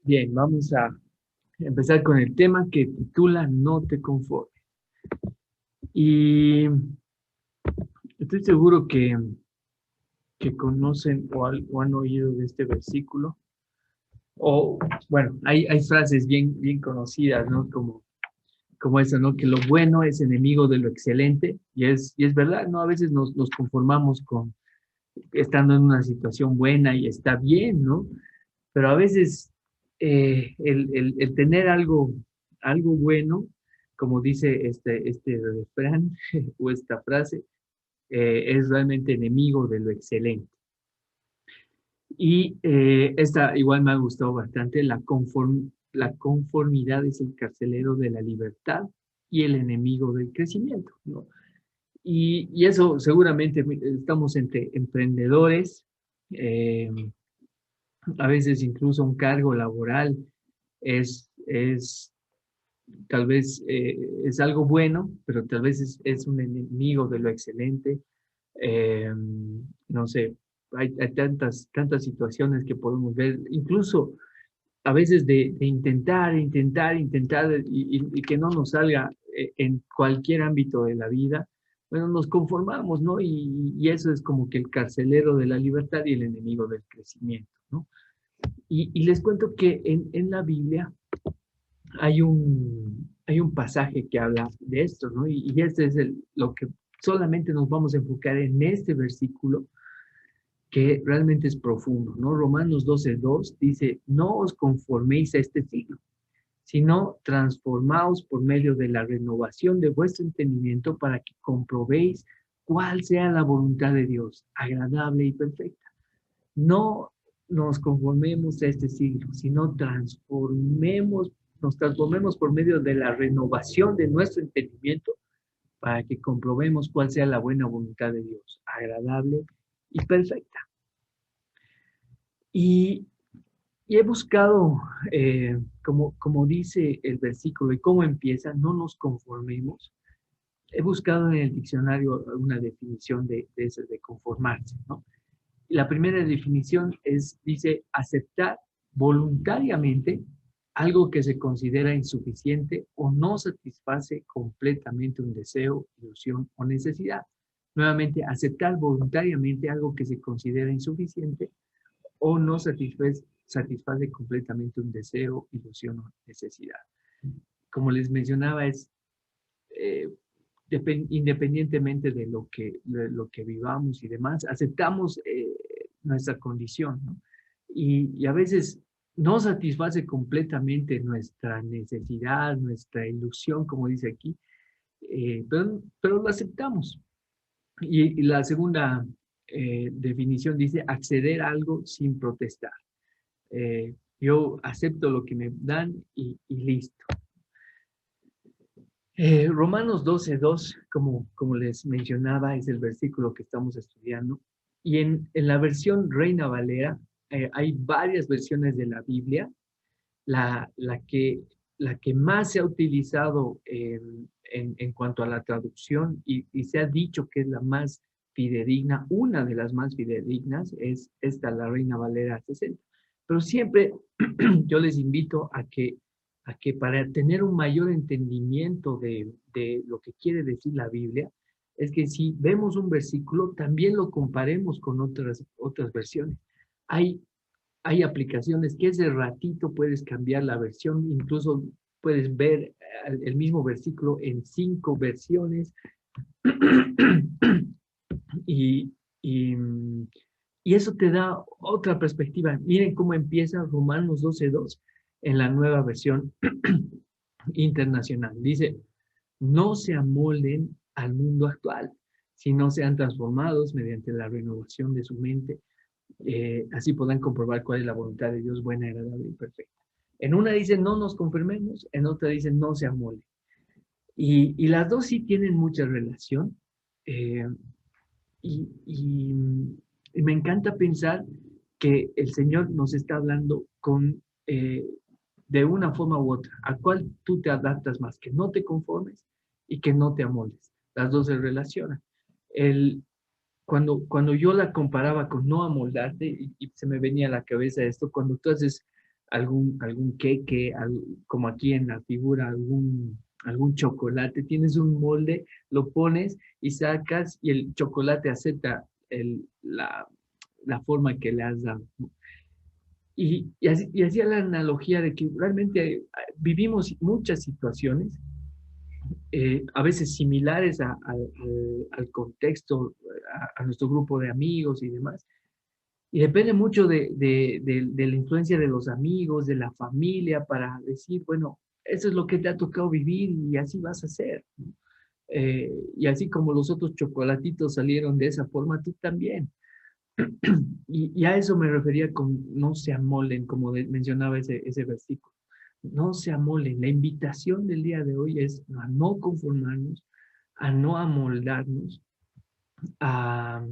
Bien, vamos a empezar con el tema que titula No te conformes. Y estoy seguro que conocen o han oído de este versículo. O, bueno, hay frases bien conocidas, ¿no? Como esa, ¿no? Que lo bueno es enemigo de lo excelente. Y es verdad, ¿no? A veces nos conformamos con estando en una situación buena y está bien, ¿no? Pero a veces el tener algo bueno, como dice este refrán o esta frase, es realmente enemigo de lo excelente. Y esta igual me ha gustado bastante, la conformidad es el carcelero de la libertad y el enemigo del crecimiento, ¿no? Y eso seguramente estamos entre emprendedores, eh, a veces incluso un cargo laboral es tal vez es algo bueno, pero tal vez es un enemigo de lo excelente. Eh, no sé, hay tantas situaciones que podemos ver, incluso a veces de intentar y que no nos salga en cualquier ámbito de la vida. Bueno, nos conformamos, ¿no? Y eso es como que el carcelero de la libertad y el enemigo del crecimiento, ¿no? Y les cuento que en la Biblia hay un pasaje que habla de esto, ¿no? Y este es lo que solamente nos vamos a enfocar en este versículo, que realmente es profundo, ¿no? Romanos 12:2 dice, no os conforméis a este siglo, sino transformaos por medio de la renovación de vuestro entendimiento para que comprobéis cuál sea la voluntad de Dios, agradable y perfecta. No nos conformemos a este siglo, sino nos transformemos por medio de la renovación de nuestro entendimiento para que comprobemos cuál sea la buena voluntad de Dios, agradable y perfecta. Y, y he buscado, como dice el versículo y cómo empieza, no nos conformemos. He buscado en el diccionario una definición de conformarse, ¿no? La primera definición dice, aceptar voluntariamente algo que se considera insuficiente o no satisface completamente un deseo, ilusión o necesidad. Nuevamente, aceptar voluntariamente algo que se considera insuficiente o no satisface completamente un deseo, ilusión o necesidad. Como les mencionaba, eh, independientemente de lo que vivamos y demás, aceptamos nuestra condición, ¿no? Y a veces no satisface completamente nuestra necesidad, nuestra ilusión, como dice aquí, pero lo aceptamos. Y la segunda definición dice acceder a algo sin protestar. Yo acepto lo que me dan y listo. Romanos 12:2, como les mencionaba, es el versículo que estamos estudiando. Y en la versión Reina Valera, hay varias versiones de la Biblia. La, la, que, la que más se ha utilizado en cuanto a la traducción y se ha dicho que es la más fidedigna, una de las más fidedignas, es esta, la Reina Valera 60. Pero siempre yo les invito a que para tener un mayor entendimiento de lo que quiere decir la Biblia, es que si vemos un versículo, también lo comparemos con otras versiones. Hay hay aplicaciones que ese ratito puedes cambiar la versión, incluso puedes ver el mismo versículo en 5 versiones y, y, y eso te da otra perspectiva. Miren cómo empieza Romanos 12:2 en la nueva versión internacional. Dice, no se amolden al mundo actual, sino sean transformados mediante la renovación de su mente, así podrán comprobar cuál es la voluntad de Dios buena, agradable y perfecta. En una dice no nos confirmemos, en otra dice no se amolden. Y las dos sí tienen mucha relación. eh, y, y- y me encanta pensar que el Señor nos está hablando de una forma u otra, a cuál tú te adaptas más, que no te conformes y que no te amoldes. Las dos se relacionan. El, cuando yo la comparaba con no amoldarte, y se me venía a la cabeza esto, cuando tú haces algún queque, como aquí en la figura, algún chocolate, tienes un molde, lo pones y sacas y el chocolate acepta la forma que le has dado. Y hacía la analogía de que realmente vivimos muchas situaciones, a veces similares al contexto, a nuestro grupo de amigos y demás. Y depende mucho de la influencia de los amigos, de la familia, para decir, bueno, eso es lo que te ha tocado vivir y así vas a ser, ¿no? Y así como los otros chocolatitos salieron de esa forma, tú también. Y a eso me refería con no se amolen, como mencionaba ese versículo. No se amolen. La invitación del día de hoy es a no conformarnos, a no amoldarnos a,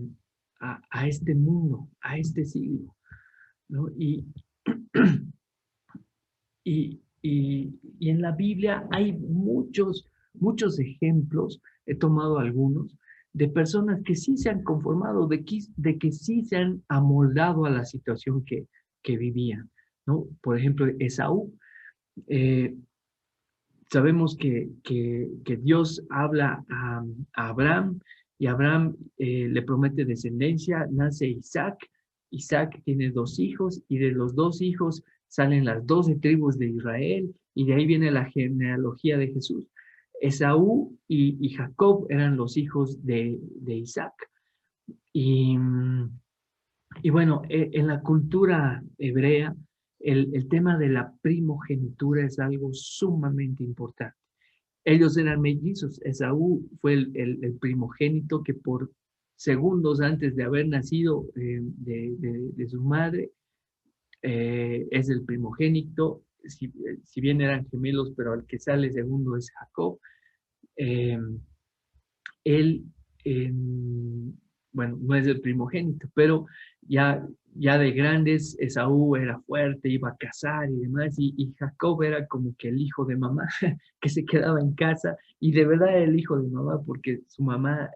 a este mundo, a este siglo, ¿no? Y en la Biblia hay muchos ejemplos, he tomado algunos, de personas que sí se han conformado, de que sí se han amoldado a la situación que vivían, ¿no? Por ejemplo, Esaú. eh, Sabemos que Dios habla a Abraham y Abraham le promete descendencia, nace Isaac. Isaac tiene 2 hijos y de los 2 hijos salen las 12 tribus de Israel y de ahí viene la genealogía de Jesús. Esaú y Jacob eran los hijos de Isaac. Y, y bueno, en la cultura hebrea, el tema de la primogenitura es algo sumamente importante. Ellos eran mellizos. Esaú fue el primogénito que por segundos antes de haber nacido de su madre, es el primogénito. Si bien eran gemelos, pero el que sale segundo es Jacob. Eh, él, eh, bueno, no es el primogénito, pero ya de grandes, Esaú era fuerte, iba a cazar y demás, y Jacob era como que el hijo de mamá, que se quedaba en casa, y de verdad era el hijo de mamá, porque su mamá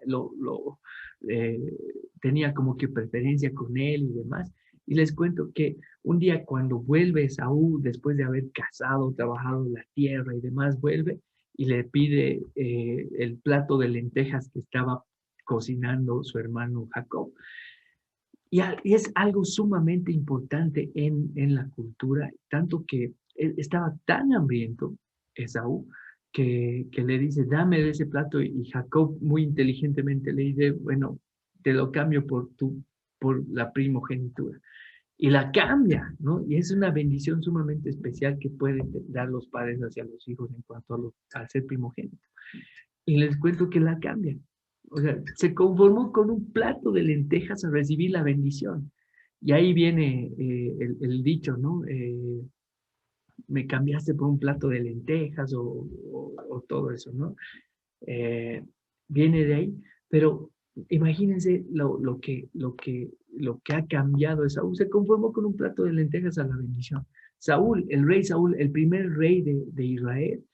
eh, tenía como que preferencia con él y demás. Y les cuento que un día cuando vuelve Esaú, después de haber cazado, trabajado la tierra y demás, vuelve y le pide el plato de lentejas que estaba cocinando su hermano Jacob. Y es algo sumamente importante en la cultura, tanto que él estaba tan hambriento, Esaú, que le dice, dame de ese plato, y Jacob muy inteligentemente le dice, bueno, te lo cambio por la primogenitura. Y la cambia, ¿no? Y es una bendición sumamente especial que pueden dar los padres hacia los hijos en cuanto al ser primogénito. Y les cuento que la cambian. O sea, se conformó con un plato de lentejas a recibir la bendición. Y ahí viene el dicho, ¿no? Me cambiaste por un plato de lentejas o todo eso, ¿no? Eh, Viene de ahí, pero imagínense lo que ha cambiado de Saúl. Se conformó con un plato de lentejas a la bendición. Saúl, el rey Saúl, el primer rey de Israel,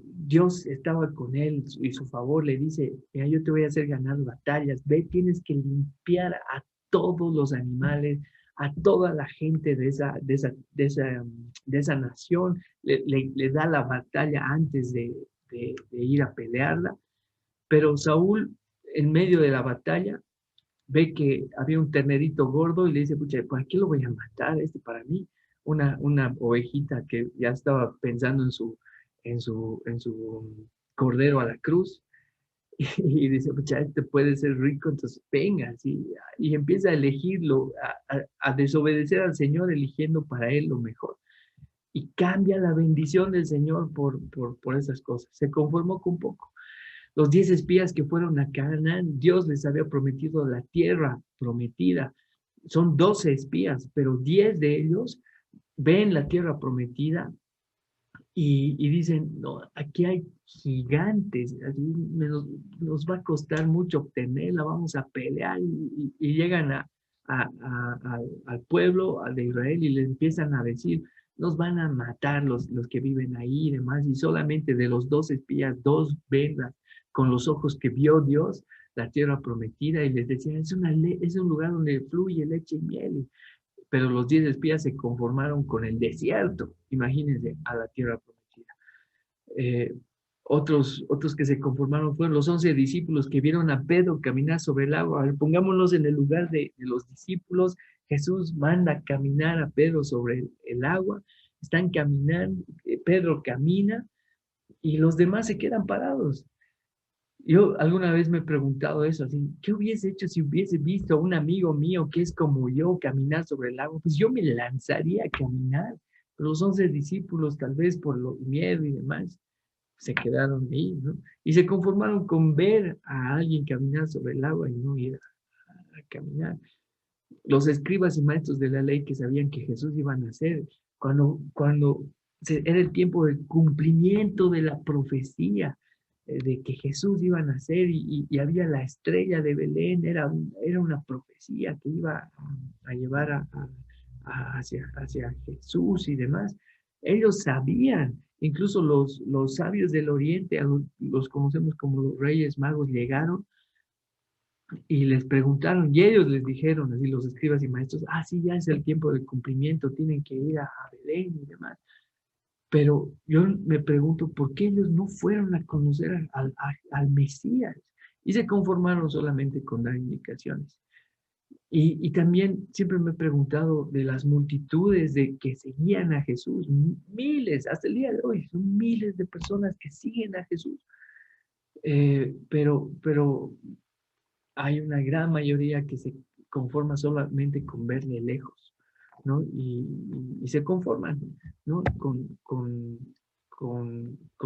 Dios estaba con él y su favor le dice, mira, yo te voy a hacer ganar batallas, ve, tienes que limpiar a todos los animales, a toda la gente de esa nación, le da la batalla antes de ir a pelearla, pero Saúl, en medio de la batalla, ve que había un ternerito gordo y le dice, pucha, ¿para qué lo voy a matar? Para mí, una ovejita que ya estaba pensando en su cordero a la cruz. Y dice, pucha, puede ser rico, entonces venga, ¿sí? Y empieza a elegirlo, a desobedecer al Señor, eligiendo para él lo mejor. Y cambia la bendición del Señor por esas cosas. Se conformó con poco. Los 10 espías que fueron a Canaán, Dios les había prometido la tierra prometida. Son 12 espías, pero 10 de ellos ven la tierra prometida y dicen, no, aquí hay gigantes, así nos va a costar mucho obtenerla, vamos a pelear y llegan al pueblo de Israel y le empiezan a decir, nos van a matar los que viven ahí y demás, y solamente de los 2 espías, 2 ven con los ojos que vio Dios la tierra prometida y les decían, es un lugar donde fluye leche y miel, pero los 10 espías se conformaron con el desierto, imagínense, a la tierra prometida. Eh, otros que se conformaron fueron los 11 discípulos que vieron a Pedro caminar sobre el agua. A ver, pongámonos en el lugar de los discípulos. Jesús manda caminar a Pedro sobre el agua. Están caminando, Pedro camina y los demás se quedan parados. Yo alguna vez me he preguntado eso, así, ¿qué hubiese hecho si hubiese visto a un amigo mío que es como yo caminar sobre el agua? Pues yo me lanzaría a caminar. Pero los 11 discípulos, tal vez por lo miedo y demás, se quedaron ahí, ¿no? Y se conformaron con ver a alguien caminar sobre el agua y no ir a caminar. Los escribas y maestros de la ley que sabían que Jesús iba a nacer, cuando era el tiempo del cumplimiento de la profecía, de que Jesús iba a nacer y había la estrella de Belén, era una profecía que iba a llevar hacia Jesús y demás. Ellos sabían, incluso los sabios del oriente, los conocemos como los reyes magos, llegaron y les preguntaron, y ellos les dijeron, así los escribas y maestros, sí, ya es el tiempo del cumplimiento, tienen que ir a Belén y demás. Pero yo me pregunto, ¿por qué ellos no fueron a conocer al Mesías? Y se conformaron solamente con dar indicaciones. Y también siempre me he preguntado de las multitudes de que seguían a Jesús, miles, hasta el día de hoy, son miles de personas que siguen a Jesús. Pero hay una gran mayoría que se conforma solamente con verle lejos, ¿no? Y se conforman, ¿no? Con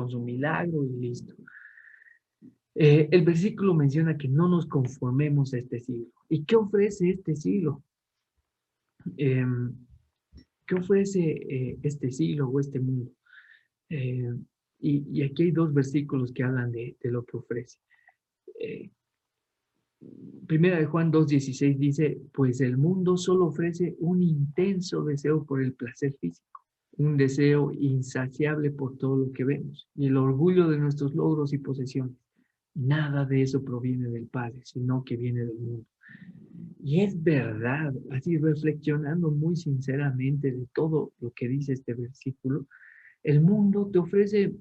su milagro y listo. El versículo menciona que no nos conformemos a este siglo. ¿Y qué ofrece este siglo? Eh, ¿Qué ofrece este siglo o este mundo? Eh, y aquí hay dos versículos que hablan de lo que ofrece. Eh, Primera de Juan 2:16 dice, pues el mundo solo ofrece un intenso deseo por el placer físico, un deseo insaciable por todo lo que vemos y el orgullo de nuestros logros y posesiones. Nada de eso proviene del Padre, sino que viene del mundo. Y es verdad, así reflexionando muy sinceramente de todo lo que dice este versículo, el mundo te ofrece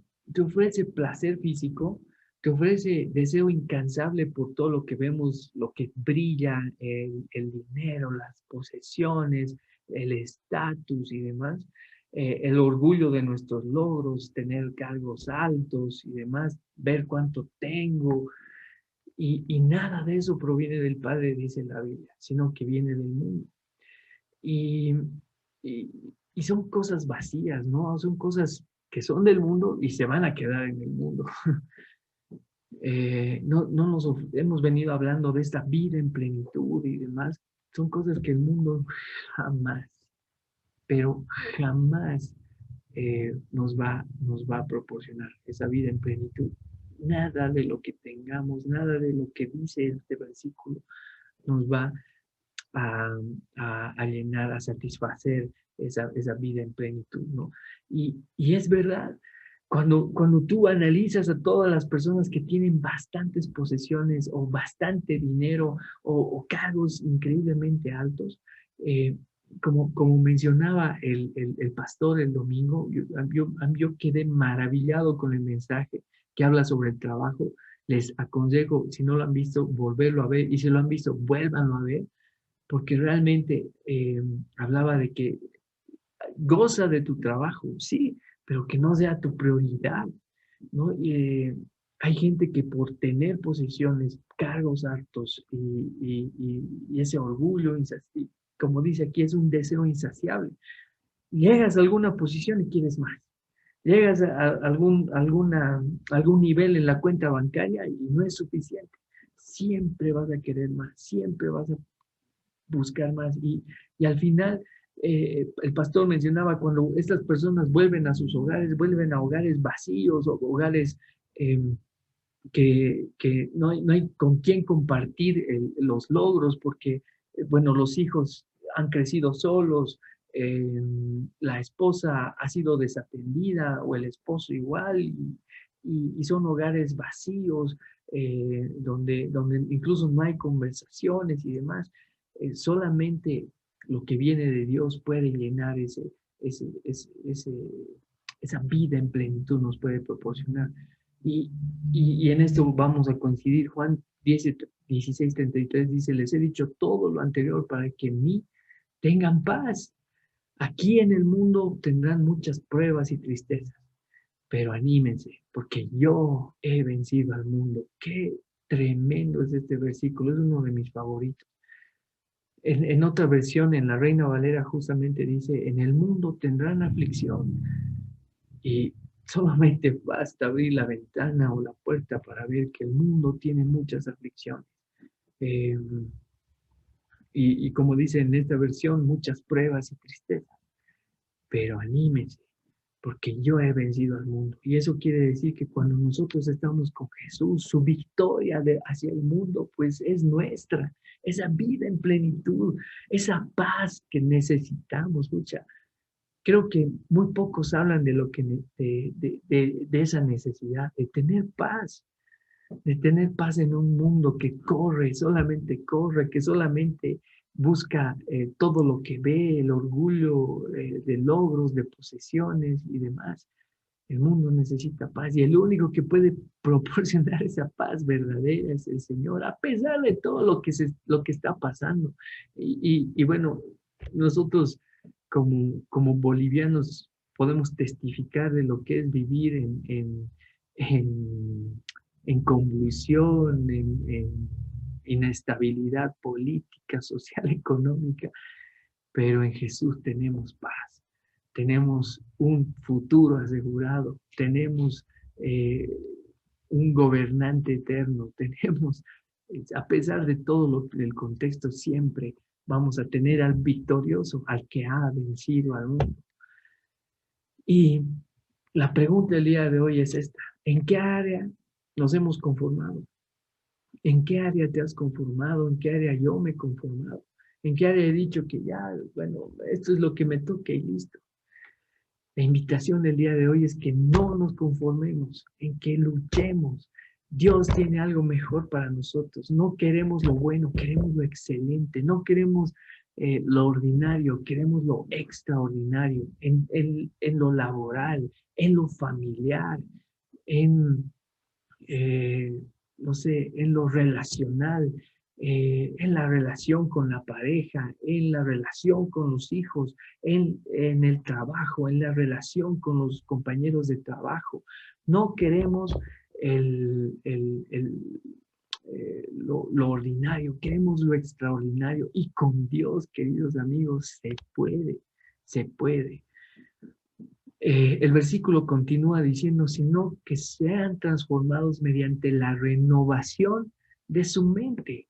placer físico, te ofrece deseo incansable por todo lo que vemos, lo que brilla, el dinero, las posesiones, el estatus y demás, el orgullo de nuestros logros, tener cargos altos y demás, ver cuánto tengo. Y nada de eso proviene del Padre, dice la Biblia, sino que viene del mundo. Y, y, y son cosas vacías, ¿no? Son cosas que son del mundo y se van a quedar en el mundo. No nos hemos venido hablando de esta vida en plenitud y demás. Son cosas que el mundo jamás, pero jamás nos va a proporcionar esa vida en plenitud. Nada de lo que tengamos, nada de lo que dice este versículo nos va a, a llenar, a satisfacer esa vida en plenitud, ¿no? Y es verdad, cuando tú analizas a todas las personas que tienen bastantes posesiones o bastante dinero o cargos increíblemente altos, eh, como mencionaba el pastor el domingo, yo quedé maravillado con el mensaje que habla sobre el trabajo. Les aconsejo, si no lo han visto, volverlo a ver, y si lo han visto, vuélvanlo a ver, porque realmente hablaba de que goza de tu trabajo, sí, pero que no sea tu prioridad, ¿no? Hay gente que por tener posiciones, cargos altos y ese orgullo, como dice aquí, es un deseo insaciable. Llegas a alguna posición y quieres más. Llegas a algún nivel en la cuenta bancaria y no es suficiente. Siempre vas a querer más, siempre vas a buscar más. Y al final, el pastor mencionaba, cuando estas personas vuelven a sus hogares, vuelven a hogares vacíos o hogares que no hay con quién compartir los logros, porque, bueno, los hijos han crecido solos, la esposa ha sido desatendida o el esposo igual, y son hogares vacíos, donde incluso no hay conversaciones y demás. Solamente lo que viene de Dios puede llenar esa vida en plenitud, nos puede proporcionar. Y en esto vamos a coincidir. Juan 16:33 dice, les he dicho todo lo anterior para que en mí tengan paz. Aquí en el mundo tendrán muchas pruebas y tristezas, pero anímense, porque yo he vencido al mundo. Qué tremendo es este versículo, es uno de mis favoritos. En otra versión, en la Reina Valera, justamente dice, en el mundo tendrán aflicción y solamente basta abrir la ventana o la puerta para ver que el mundo tiene muchas aflicciones. Eh, y como dice en esta versión, muchas pruebas y tristezas, pero anímense, porque yo he vencido al mundo. Y eso quiere decir que cuando nosotros estamos con Jesús, su victoria hacia el mundo, pues es nuestra. Esa vida en plenitud, esa paz que necesitamos, mucha. Creo que muy pocos hablan de lo que de esa necesidad, de tener paz en un mundo que corre, que solamente busca todo lo que ve, el orgullo de logros, de posesiones y demás. El mundo necesita paz y el único que puede proporcionar esa paz verdadera es el Señor, a pesar de todo lo que está pasando. Y bueno, nosotros como bolivianos podemos testificar de lo que es vivir en convulsión, en inestabilidad política, social, económica, pero en Jesús tenemos paz, tenemos un futuro asegurado, tenemos eh, un gobernante eterno, tenemos, a pesar de todo el contexto, siempre vamos a tener al victorioso, al que ha vencido al mundo. Y la pregunta del día de hoy es esta: ¿en qué área nos hemos conformado? ¿En qué área te has conformado? ¿En qué área yo me he conformado? ¿En qué área he dicho que ya, bueno, esto es lo que me toque y listo? La invitación del día de hoy es que no nos conformemos, en que luchemos. Dios tiene algo mejor para nosotros. No queremos lo bueno, queremos lo excelente. No queremos lo ordinario, queremos lo extraordinario en lo laboral, en lo familiar, en, eh, no sé, en lo relacional, en la relación con la pareja, en la relación con los hijos, en el trabajo, en la relación con los compañeros de trabajo. No queremos el, el, el, lo ordinario, queremos lo extraordinario. Y con Dios, queridos amigos, se puede, se puede. El versículo continúa diciendo, sino que sean transformados mediante la renovación de su mente.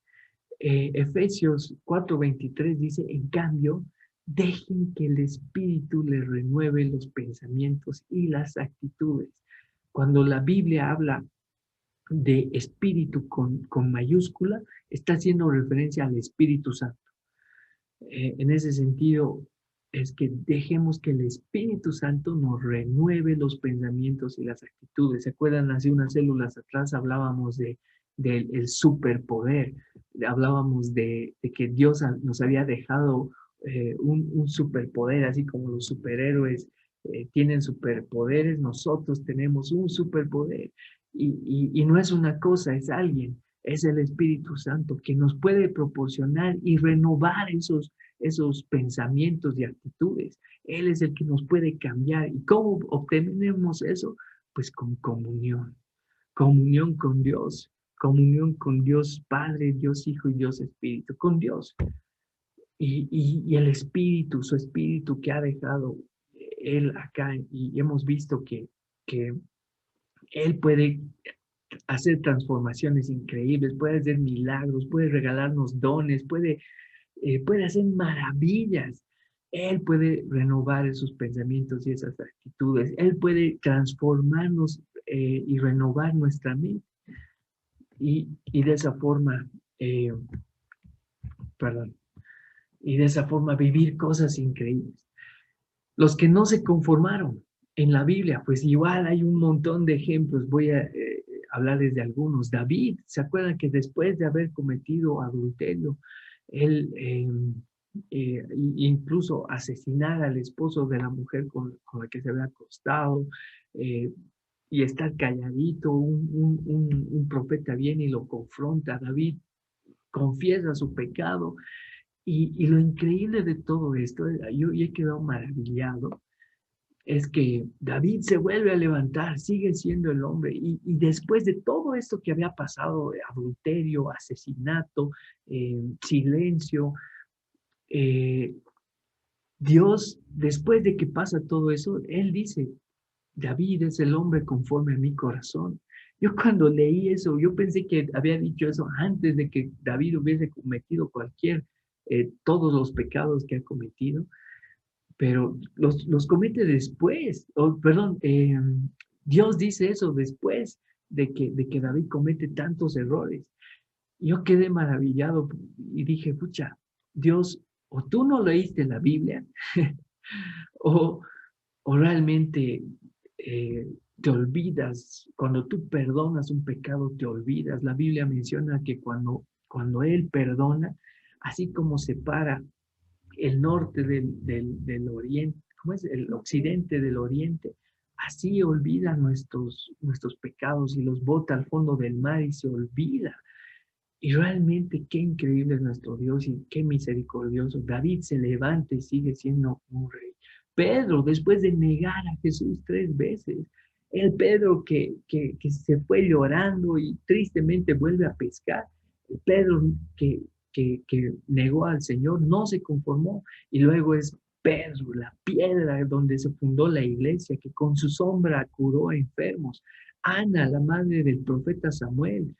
Efesios 4:23 dice, en cambio, dejen que el Espíritu les renueve los pensamientos y las actitudes. Cuando la Biblia habla de espíritu con mayúscula, está haciendo referencia al Espíritu Santo. En ese sentido, es que dejemos que el Espíritu Santo nos renueve los pensamientos y las actitudes. ¿Se acuerdan? Hace unas células atrás hablábamos del superpoder, hablábamos de que Dios nos había dejado un superpoder, así como los superhéroes tienen superpoderes, nosotros tenemos un superpoder. Y no es una cosa, es alguien, es el Espíritu Santo que nos puede proporcionar y renovar esos pensamientos y actitudes. Él es el que nos puede cambiar. ¿Y cómo obtenemos eso? Pues con comunión con Dios Padre, Dios Hijo y Dios Espíritu, con Dios. Y el Espíritu, su Espíritu que ha dejado Él acá, y hemos visto que Él puede hacer transformaciones increíbles, puede hacer milagros, puede regalarnos dones, puede hacer maravillas. Él puede renovar esos pensamientos y esas actitudes. Él puede transformarnos y renovar nuestra mente. Y de esa forma, eh, perdón, y de esa forma vivir cosas increíbles. Los que no se conformaron en la Biblia, pues igual hay un montón de ejemplos. Voy a hablarles de algunos. David, ¿se acuerdan que después de haber cometido adulterio, él incluso asesinar al esposo de la mujer con la que se había acostado, eh, y estar calladito. Un profeta viene y lo confronta. David confiesa su pecado. Y lo increíble de todo esto, yo he quedado maravillado, es que David se vuelve a levantar, sigue siendo el hombre, y después de todo esto que había pasado, adulterio, asesinato, silencio, eh, Dios, después de que pasa todo eso, Él dice, David es el hombre conforme a mi corazón. Yo cuando leí eso, yo pensé que había dicho eso antes de que David hubiese cometido todos los pecados que ha cometido, pero los comete después. Perdón, Dios dice eso después de que David comete tantos errores. Yo quedé maravillado y dije, pucha, Dios, o tú no leíste la Biblia, o, o realmente te olvidas. Cuando tú perdonas un pecado, te olvidas. La Biblia menciona que cuando Él perdona, así como separa el norte del oriente, ¿cómo es? El occidente del oriente, así olvida nuestros pecados y los bota al fondo del mar y se olvida. Y realmente qué increíble es nuestro Dios y qué misericordioso. David se levanta y sigue siendo un rey. Pedro, después de negar a Jesús 3 veces, el Pedro que se fue llorando y tristemente vuelve a pescar, el Pedro que negó al Señor, no se conformó, y luego es Pedro, la piedra donde se fundó la iglesia, que con su sombra curó a enfermos. Ana, la madre del profeta Samuel,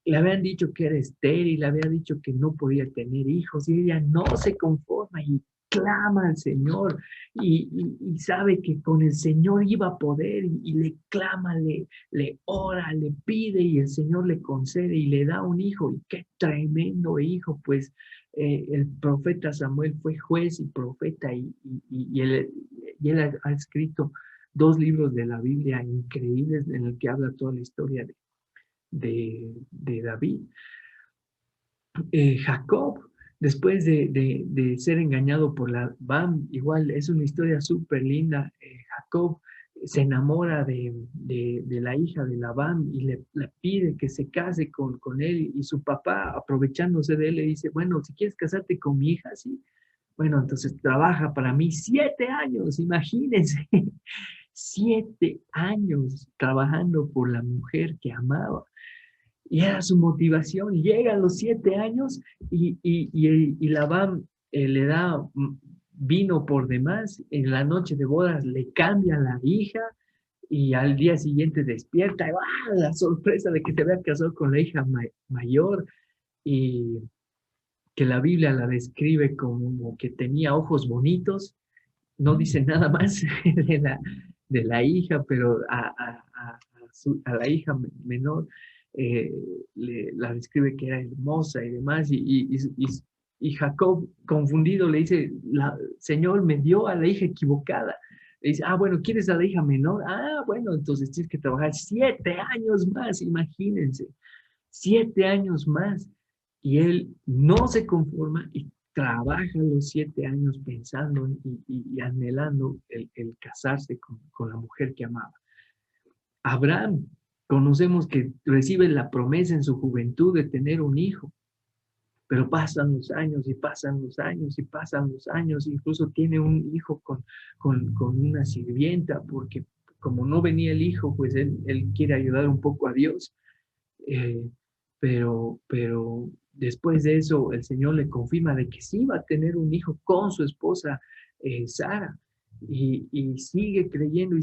le habían dicho que era estéril, le había dicho que no podía tener hijos, y ella no se conforma y clama al Señor, y sabe que con el Señor iba a poder, y le clama, le ora, le pide, y el Señor le concede y le da un hijo. Y qué tremendo hijo, pues el profeta Samuel fue juez y profeta, y él ha escrito 2 libros de la Biblia increíbles en el que habla toda la historia de David. Jacob, después de ser engañado por Labán, igual es una historia súper linda. Jacob se enamora de la hija de Labán y le pide que se case con él, y su papá, aprovechándose de él, le dice, bueno, si quieres casarte con mi hija, sí. Bueno, entonces trabaja para mí 7 años, imagínense, 7 años trabajando por la mujer que amaba. Y era su motivación. Llega a los 7 años, y Labán le da vino por demás. En la noche de bodas le cambia la hija, y al día siguiente despierta y ¡ah! La sorpresa de que se había casado con la hija mayor, y que la Biblia la describe como que tenía ojos bonitos. No dice nada más de la hija, pero a la hija menor eh, la describe que era hermosa y demás, y Jacob, confundido, le dice, Señor, me dio a la hija equivocada. Le dice, bueno, ¿quieres a la hija menor? Bueno, entonces tienes que trabajar 7 años más, imagínense, 7 años más. Y él no se conforma y trabaja los 7 años pensando y anhelando el casarse con la mujer que amaba. Abraham, conocemos que recibe la promesa en su juventud de tener un hijo, pero pasan los años y pasan los años y pasan los años, incluso tiene un hijo con una sirvienta, porque como no venía el hijo, pues él quiere ayudar un poco a Dios. Eh, pero después de eso, el Señor le confirma de que sí va a tener un hijo con su esposa Sara, y sigue creyendo,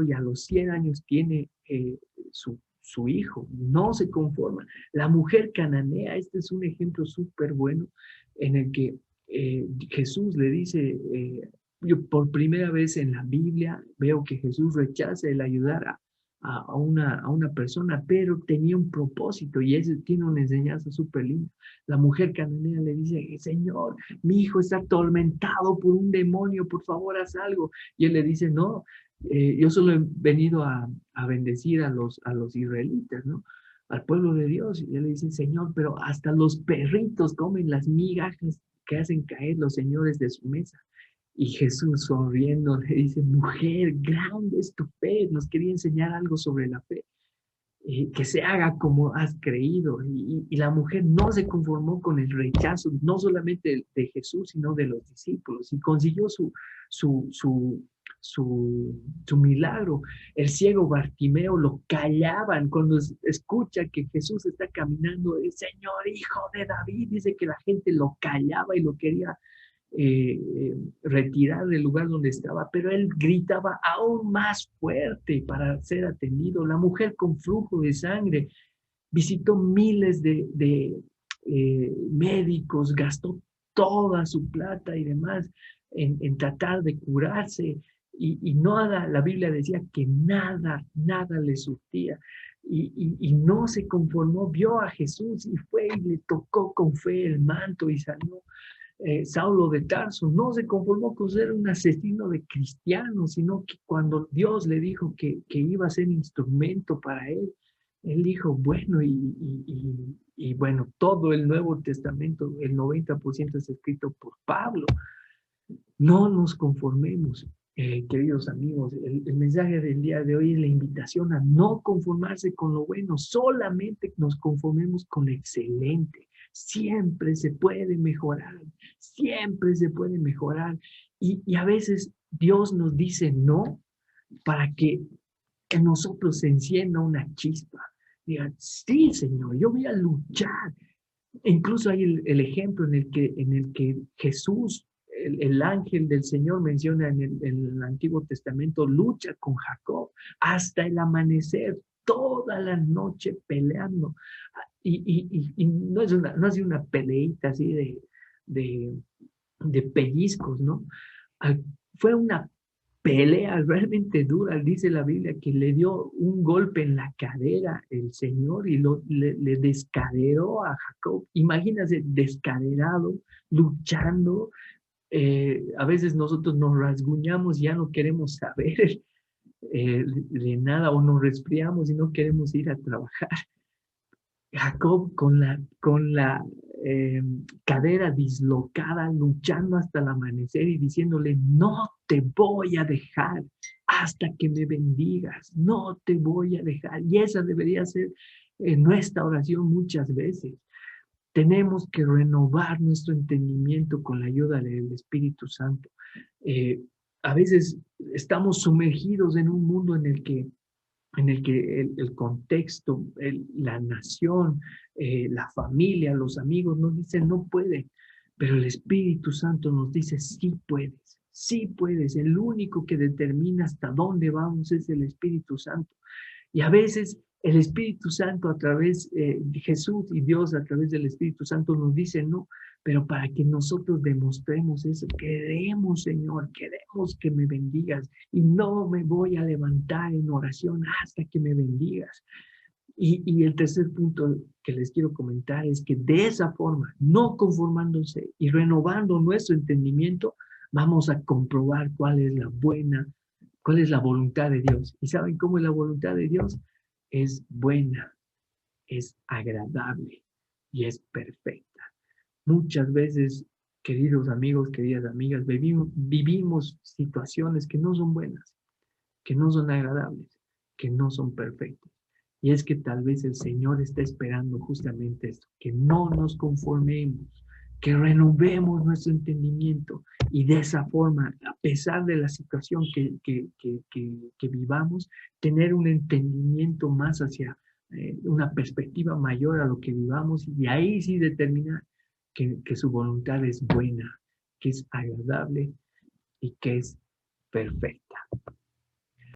y a los 100 años tiene su hijo. No se conforma. La mujer cananea, este es un ejemplo súper bueno en el que Jesús le dice, yo por primera vez en la Biblia veo que Jesús rechaza el ayudar a una persona, pero tenía un propósito, y ese tiene una enseñanza súper linda. La mujer cananea le dice, Señor, mi hijo está atormentado por un demonio, por favor haz algo. Y él le dice, no, yo solo he venido a bendecir a los israelitas, ¿no? Al pueblo de Dios. Y él le dice, Señor, pero hasta los perritos comen las migajas que hacen caer los señores de su mesa. Y Jesús sonriendo le dice, mujer, grande es tu fe. Nos quería enseñar algo sobre la fe. Que se haga como has creído. Y la mujer no se conformó con el rechazo, no solamente de Jesús, sino de los discípulos, y consiguió su, su, su milagro. El ciego Bartimeo lo callaban cuando escucha que Jesús está caminando, el Señor, hijo de David, dice que la gente lo callaba y lo quería retirar del lugar donde estaba, pero él gritaba aún más fuerte para ser atendido. La mujer con flujo de sangre visitó miles de médicos, gastó toda su plata y demás en tratar de curarse, y nada, la Biblia decía que nada le surtía. Y no se conformó, vio a Jesús y fue y le tocó con fe el manto y sanó. Saulo de Tarso no se conformó con ser un asesino de cristianos, sino que cuando Dios le dijo que iba a ser instrumento para él, él dijo, bueno, y bueno, todo el Nuevo Testamento, el 90% es escrito por Pablo. No nos conformemos, queridos amigos. El mensaje del día de hoy es la invitación a no conformarse con lo bueno, solamente nos conformemos con lo excelente. Siempre se puede mejorar, siempre se puede mejorar. Y a veces Dios nos dice no para que en nosotros se encienda una chispa. Digan, sí, Señor, yo voy a luchar. Incluso hay el ejemplo en el que Jesús, el ángel del Señor, menciona en el Antiguo Testamento, lucha con Jacob hasta el amanecer, toda la noche peleando. Y no es una peleita así de pellizcos, ¿no? Fue una pelea realmente dura. Dice la Biblia que le dio un golpe en la cadera el Señor y le descaderó a Jacob. Imagínate, descaderado, luchando. A veces nosotros nos rasguñamos y ya no queremos saber de nada, o nos resfriamos y no queremos ir a trabajar. Jacob con la cadera dislocada, luchando hasta el amanecer y diciéndole, no te voy a dejar hasta que me bendigas, no te voy a dejar. Y esa debería ser nuestra oración muchas veces. Tenemos que renovar nuestro entendimiento con la ayuda del Espíritu Santo. A veces estamos sumergidos en un mundo en el que el contexto, la nación, la familia, los amigos nos dicen no puede, pero el Espíritu Santo nos dice sí puedes, sí puedes. El único que determina hasta dónde vamos es el Espíritu Santo. Y a veces el Espíritu Santo a través de Jesús y Dios a través del Espíritu Santo nos dice no, pero para que nosotros demostremos eso, queremos, Señor, queremos que me bendigas y no me voy a levantar en oración hasta que me bendigas. Y el tercer punto que les quiero comentar es que de esa forma, no conformándose y renovando nuestro entendimiento, vamos a comprobar cuál es la voluntad de Dios. ¿Y saben cómo es la voluntad de Dios? Es buena, es agradable y es perfecta. Muchas veces, queridos amigos, queridas amigas, vivimos situaciones que no son buenas, que no son agradables, que no son perfectas. Y es que tal vez el Señor está esperando justamente esto, que no nos conformemos, que renovemos nuestro entendimiento y de esa forma, a pesar de la situación que vivamos, tener un entendimiento más hacia una perspectiva mayor a lo que vivamos, y ahí sí determinar que su voluntad es buena, que es agradable y que es perfecta.